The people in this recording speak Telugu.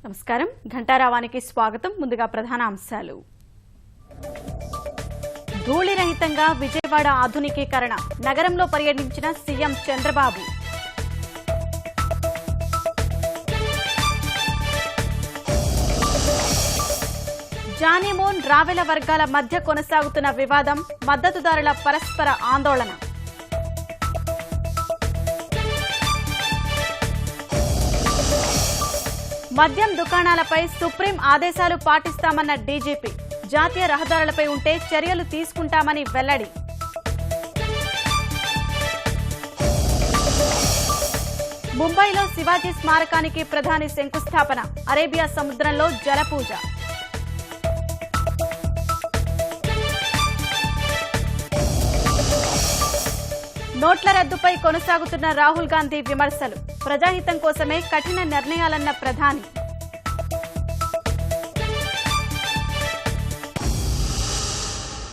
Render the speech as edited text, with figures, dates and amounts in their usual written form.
నమస్కారం ఘంటారావానికి స్వాగతం. ముందుగా ప్రధాన అంశాలు. ధూళిరహితంగా విజయవాడ ఆధునికీకరణ, నగరంలో పర్యటించిన సీఎం చంద్రబాబు. జానీమోన్ రావెల వర్గాల మధ్య కొనసాగుతున్న వివాదం, మద్దతుదారుల పరస్పర ఆందోళన. మద్యం దుకాణాలపై సుప్రీం ఆదేశాలు పాటిస్తామన్న డీజీపీ, జాతీయ రహదారులపై ఉంటే చర్యలు తీసుకుంటామని వెల్లడి. ముంబైలో శివాజీ స్మారకానికి ప్రధాని శంకుస్థాపన, అరేబియా సముద్రంలో జలపూజ. నోట్ల రద్దుపై కొనసాగుతున్న రాహుల్ గాంధీ విమర్శలు, ప్రజాహితం కోసమే కఠిన నిర్ణయాలన్న ప్రధాని.